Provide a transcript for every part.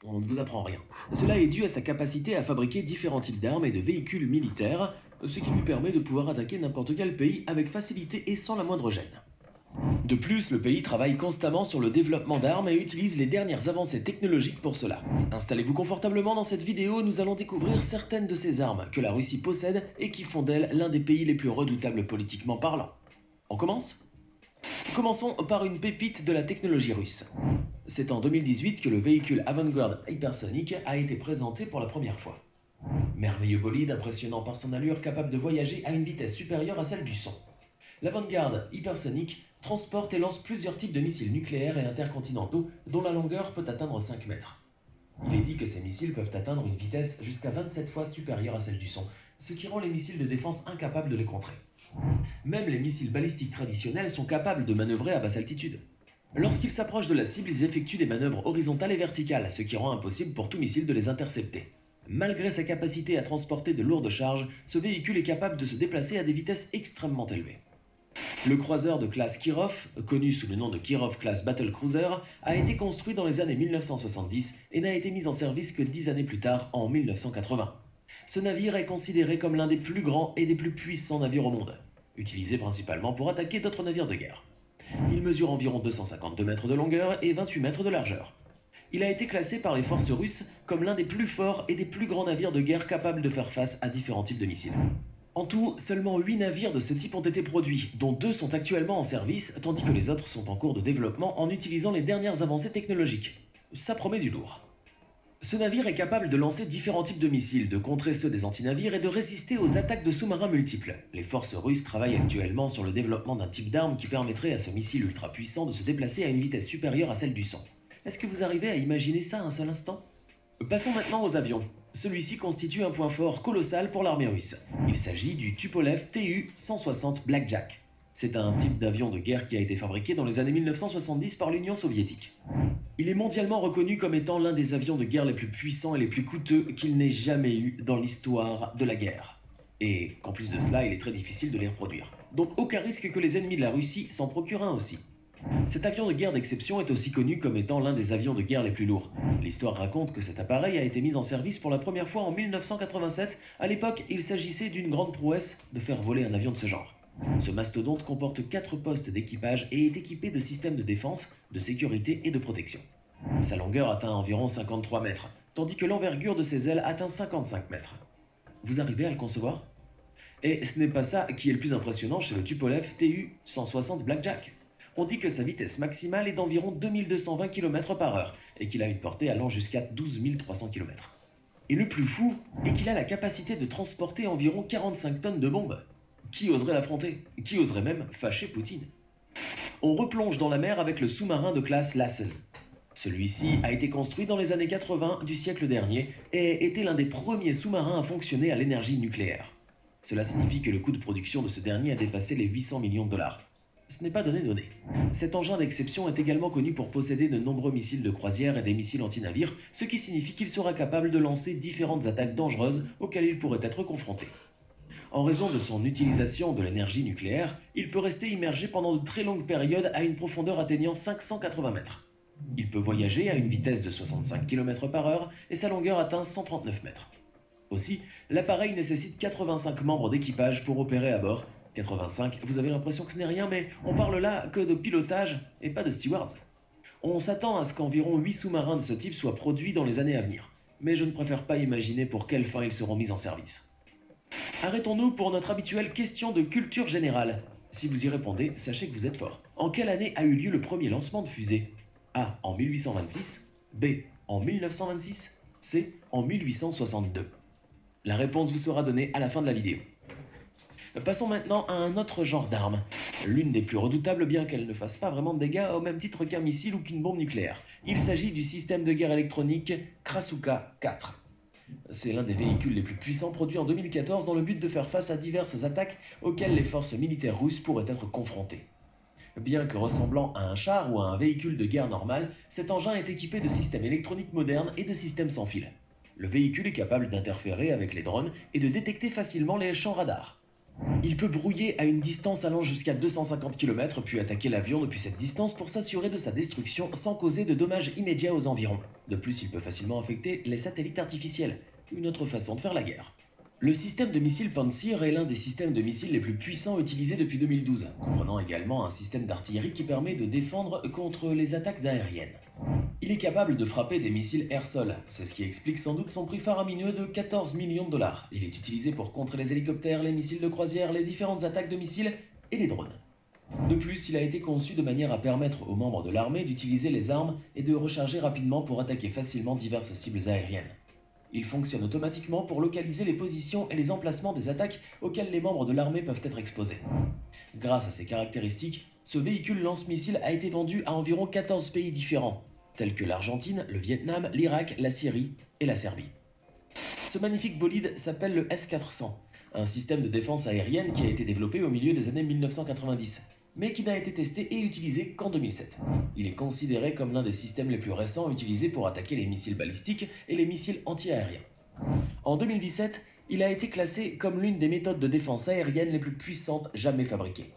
On ne vous apprend rien. Cela est dû à sa capacité à fabriquer différents types d'armes et de véhicules militaires, ce qui lui permet de pouvoir attaquer n'importe quel pays avec facilité et sans la moindre gêne. De plus, le pays travaille constamment sur le développement d'armes et utilise les dernières avancées technologiques pour cela. Installez-vous confortablement dans cette vidéo, nous allons découvrir certaines de ces armes que la Russie possède et qui font d'elle l'un des pays les plus redoutables politiquement parlant. On commence ? Commençons par une pépite de la technologie russe. C'est en 2018 que le véhicule Avangard Hypersonic a été présenté pour la première fois. Merveilleux bolide impressionnant par son allure capable de voyager à une vitesse supérieure à celle du son. L'Avangard Hypersonic transporte et lance plusieurs types de missiles nucléaires et intercontinentaux dont la longueur peut atteindre 5 mètres. Il est dit que ces missiles peuvent atteindre une vitesse jusqu'à 27 fois supérieure à celle du son, ce qui rend les missiles de défense incapables de les contrer. Même les missiles balistiques traditionnels sont capables de manœuvrer à basse altitude. Lorsqu'ils s'approchent de la cible, ils effectuent des manœuvres horizontales et verticales, ce qui rend impossible pour tout missile de les intercepter. Malgré sa capacité à transporter de lourdes charges, ce véhicule est capable de se déplacer à des vitesses extrêmement élevées. Le croiseur de classe Kirov, connu sous le nom de Kirov Class Battle Cruiser, a été construit dans les années 1970 et n'a été mis en service que 10 années plus tard, en 1980. Ce navire est considéré comme l'un des plus grands et des plus puissants navires au monde, utilisé principalement pour attaquer d'autres navires de guerre. Il mesure environ 252 mètres de longueur et 28 mètres de largeur. Il a été classé par les forces russes comme l'un des plus forts et des plus grands navires de guerre capables de faire face à différents types de missiles. En tout, seulement 8 navires de ce type ont été produits, dont 2 sont actuellement en service, tandis que les autres sont en cours de développement en utilisant les dernières avancées technologiques. Ça promet du lourd. Ce navire est capable de lancer différents types de missiles, de contrer ceux des antinavires et de résister aux attaques de sous-marins multiples. Les forces russes travaillent actuellement sur le développement d'un type d'arme qui permettrait à ce missile ultra puissant de se déplacer à une vitesse supérieure à celle du son. Est-ce que vous arrivez à imaginer ça un seul instant ? Passons maintenant aux avions. Celui-ci constitue un point fort colossal pour l'armée russe. Il s'agit du Tupolev Tu-160 Blackjack. C'est un type d'avion de guerre qui a été fabriqué dans les années 1970 par l'Union soviétique. Il est mondialement reconnu comme étant l'un des avions de guerre les plus puissants et les plus coûteux qu'il n'ait jamais eu dans l'histoire de la guerre. Et qu'en plus de cela, il est très difficile de les reproduire. Donc aucun risque que les ennemis de la Russie s'en procurent un aussi. Cet avion de guerre d'exception est aussi connu comme étant l'un des avions de guerre les plus lourds. L'histoire raconte que cet appareil a été mis en service pour la première fois en 1987. À l'époque, il s'agissait d'une grande prouesse de faire voler un avion de ce genre. Ce mastodonte comporte 4 postes d'équipage et est équipé de systèmes de défense, de sécurité et de protection. Sa longueur atteint environ 53 mètres, tandis que l'envergure de ses ailes atteint 55 mètres. Vous arrivez à le concevoir ? Et ce n'est pas ça qui est le plus impressionnant chez le Tupolev Tu-160 Blackjack. On dit que sa vitesse maximale est d'environ 2220 km/h et qu'il a une portée allant jusqu'à 12 300 km. Et le plus fou est qu'il a la capacité de transporter environ 45 tonnes de bombes. Qui oserait l'affronter ? Qui oserait même fâcher Poutine ? On replonge dans la mer avec le sous-marin de classe Lassen. Celui-ci a été construit dans les années 80 du siècle dernier et était l'un des premiers sous-marins à fonctionner à l'énergie nucléaire. Cela signifie que le coût de production de ce dernier a dépassé les 800 millions de dollars. Ce n'est pas donné. Cet engin d'exception est également connu pour posséder de nombreux missiles de croisière et des missiles anti-navires, ce qui signifie qu'il sera capable de lancer différentes attaques dangereuses auxquelles il pourrait être confronté. En raison de son utilisation de l'énergie nucléaire, il peut rester immergé pendant de très longues périodes à une profondeur atteignant 580 mètres. Il peut voyager à une vitesse de 65 km/h et sa longueur atteint 139 mètres. Aussi, l'appareil nécessite 85 membres d'équipage pour opérer à bord. 85, vous avez l'impression que ce n'est rien, mais on parle là que de pilotage et pas de stewards. On s'attend à ce qu'environ 8 sous-marins de ce type soient produits dans les années à venir, mais je ne préfère pas imaginer pour quelle fin ils seront mis en service. Arrêtons-nous pour notre habituelle question de culture générale. Si vous y répondez, sachez que vous êtes fort. En quelle année a eu lieu le premier lancement de fusée ? A. En 1826, B. En 1926, C. En 1862. La réponse vous sera donnée à la fin de la vidéo. Passons maintenant à un autre genre d'arme, l'une des plus redoutables bien qu'elle ne fasse pas vraiment de dégâts au même titre qu'un missile ou qu'une bombe nucléaire. Il s'agit du système de guerre électronique Krasukha 4. C'est l'un des véhicules les plus puissants produits en 2014 dans le but de faire face à diverses attaques auxquelles les forces militaires russes pourraient être confrontées. Bien que ressemblant à un char ou à un véhicule de guerre normal, cet engin est équipé de systèmes électroniques modernes et de systèmes sans fil. Le véhicule est capable d'interférer avec les drones et de détecter facilement les champs radars. Il peut brouiller à une distance allant jusqu'à 250 km puis attaquer l'avion depuis cette distance pour s'assurer de sa destruction sans causer de dommages immédiats aux environs. De plus, il peut facilement affecter les satellites artificiels, une autre façon de faire la guerre. Le système de missiles Pantsir est l'un des systèmes de missiles les plus puissants utilisés depuis 2012, comprenant également un système d'artillerie qui permet de défendre contre les attaques aériennes. Il est capable de frapper des missiles air-sol, c'est ce qui explique sans doute son prix faramineux de 14 millions de dollars. Il est utilisé pour contrer les hélicoptères, les missiles de croisière, les différentes attaques de missiles et les drones. De plus, il a été conçu de manière à permettre aux membres de l'armée d'utiliser les armes et de recharger rapidement pour attaquer facilement diverses cibles aériennes. Il fonctionne automatiquement pour localiser les positions et les emplacements des attaques auxquelles les membres de l'armée peuvent être exposés. Grâce à ces caractéristiques, ce véhicule lance-missile a été vendu à environ 14 pays différents, tels que l'Argentine, le Vietnam, l'Irak, la Syrie et la Serbie. Ce magnifique bolide s'appelle le S-400, un système de défense aérienne qui a été développé au milieu des années 1990, mais qui n'a été testé et utilisé qu'en 2007. Il est considéré comme l'un des systèmes les plus récents utilisés pour attaquer les missiles balistiques et les missiles anti-aériens. En 2017, il a été classé comme l'une des méthodes de défense aérienne les plus puissantes jamais fabriquées.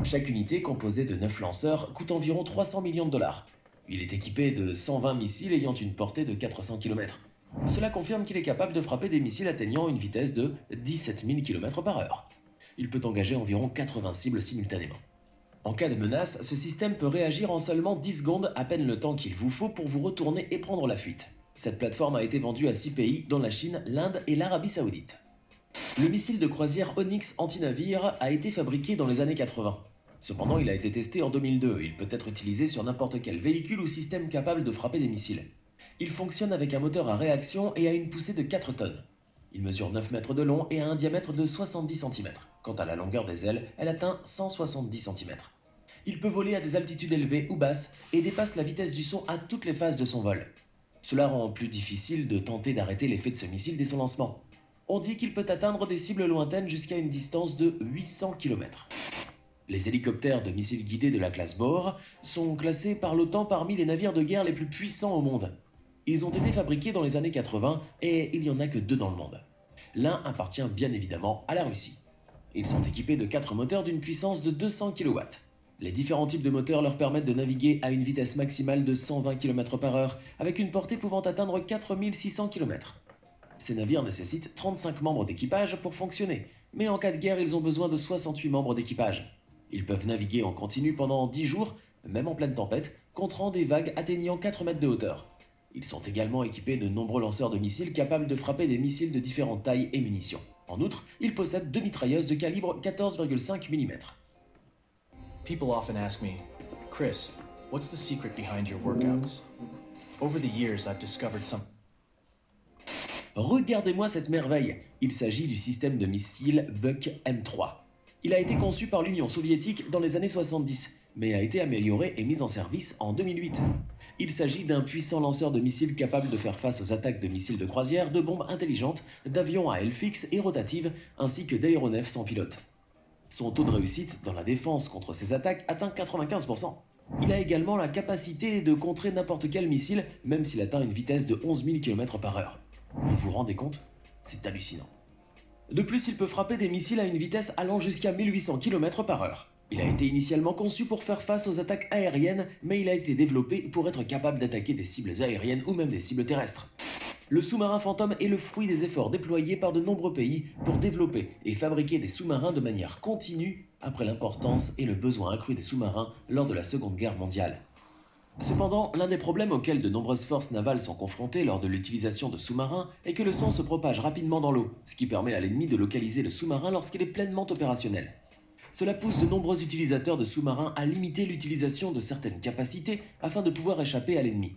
Chaque unité, composée de 9 lanceurs, coûte environ 300 millions de dollars. Il est équipé de 120 missiles ayant une portée de 400 km. Cela confirme qu'il est capable de frapper des missiles atteignant une vitesse de 17 000 km/h. Il peut engager environ 80 cibles simultanément. En cas de menace, ce système peut réagir en seulement 10 secondes, à peine le temps qu'il vous faut pour vous retourner et prendre la fuite. Cette plateforme a été vendue à 6 pays, dont la Chine, l'Inde et l'Arabie Saoudite. Le missile de croisière Onyx anti-navire a été fabriqué dans les années 80. Cependant, il a été testé en 2002 et il peut être utilisé sur n'importe quel véhicule ou système capable de frapper des missiles. Il fonctionne avec un moteur à réaction et a une poussée de 4 tonnes. Il mesure 9 mètres de long et a un diamètre de 70 cm. Quant à la longueur des ailes, elle atteint 170 cm. Il peut voler à des altitudes élevées ou basses et dépasse la vitesse du son à toutes les phases de son vol. Cela rend plus difficile de tenter d'arrêter l'effet de ce missile dès son lancement. On dit qu'il peut atteindre des cibles lointaines jusqu'à une distance de 800 km. Les hélicoptères de missiles guidés de la classe Bohr sont classés par l'OTAN parmi les navires de guerre les plus puissants au monde. Ils ont été fabriqués dans les années 80 et il n'y en a que 2 dans le monde. L'un appartient bien évidemment à la Russie. Ils sont équipés de 4 moteurs d'une puissance de 200 kW. Les différents types de moteurs leur permettent de naviguer à une vitesse maximale de 120 km/h avec une portée pouvant atteindre 4600 km. Ces navires nécessitent 35 membres d'équipage pour fonctionner, mais en cas de guerre, ils ont besoin de 68 membres d'équipage. Ils peuvent naviguer en continu pendant 10 jours, même en pleine tempête, contrant des vagues atteignant 4 mètres de hauteur. Ils sont également équipés de nombreux lanceurs de missiles capables de frapper des missiles de différentes tailles et munitions. En outre, ils possèdent 2 mitrailleuses de calibre 14,5 mm. People often ask me, Chris, what's the secret behind your workouts? Over the years, I've discovered some. Regardez-moi cette merveille. Il s'agit du système de missiles Buk M3. Il a été conçu par l'Union soviétique dans les années 70, mais a été amélioré et mis en service en 2008. Il s'agit d'un puissant lanceur de missiles capable de faire face aux attaques de missiles de croisière, de bombes intelligentes, d'avions à aile fixe et rotative, ainsi que d'aéronefs sans pilote. Son taux de réussite dans la défense contre ces attaques atteint 95%. Il a également la capacité de contrer n'importe quel missile, même s'il atteint une vitesse de 11 000 km/h. Vous vous rendez compte? C'est hallucinant. De plus, il peut frapper des missiles à une vitesse allant jusqu'à 1800 km/h. Il a été initialement conçu pour faire face aux attaques aériennes, mais il a été développé pour être capable d'attaquer des cibles aériennes ou même des cibles terrestres. Le sous-marin Phantom est le fruit des efforts déployés par de nombreux pays pour développer et fabriquer des sous-marins de manière continue après l'importance et le besoin accru des sous-marins lors de la Seconde Guerre mondiale. Cependant, l'un des problèmes auxquels de nombreuses forces navales sont confrontées lors de l'utilisation de sous-marins est que le son se propage rapidement dans l'eau, ce qui permet à l'ennemi de localiser le sous-marin lorsqu'il est pleinement opérationnel. Cela pousse de nombreux utilisateurs de sous-marins à limiter l'utilisation de certaines capacités afin de pouvoir échapper à l'ennemi.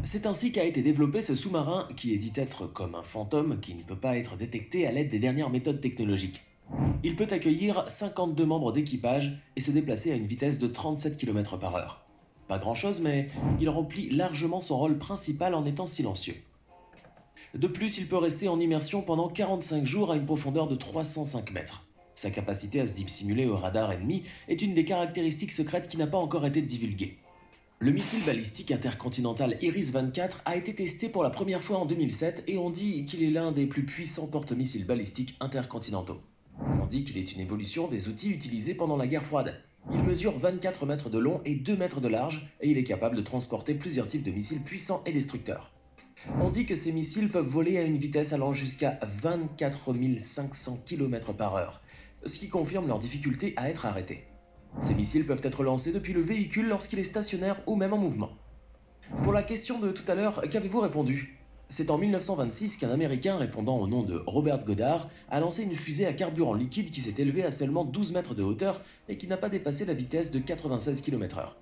C'est ainsi qu'a été développé ce sous-marin qui est dit être comme un fantôme qui ne peut pas être détecté à l'aide des dernières méthodes technologiques. Il peut accueillir 52 membres d'équipage et se déplacer à une vitesse de 37 km/h. Pas grand-chose, mais il remplit largement son rôle principal en étant silencieux. De plus, il peut rester en immersion pendant 45 jours à une profondeur de 305 mètres. Sa capacité à se dissimuler au radar ennemi est une des caractéristiques secrètes qui n'a pas encore été divulguée. Le missile balistique intercontinental Iris-24 a été testé pour la première fois en 2007 et on dit qu'il est l'un des plus puissants porte-missiles balistiques intercontinentaux. On dit qu'il est une évolution des outils utilisés pendant la guerre froide. Il mesure 24 mètres de long et 2 mètres de large, et il est capable de transporter plusieurs types de missiles puissants et destructeurs. On dit que ces missiles peuvent voler à une vitesse allant jusqu'à 24 500 km/h, ce qui confirme leur difficulté à être arrêtés. Ces missiles peuvent être lancés depuis le véhicule lorsqu'il est stationnaire ou même en mouvement. Pour la question de tout à l'heure, qu'avez-vous répondu? C'est en 1926 qu'un Américain répondant au nom de Robert Goddard a lancé une fusée à carburant liquide qui s'est élevée à seulement 12 mètres de hauteur et qui n'a pas dépassé la vitesse de 96 km/h.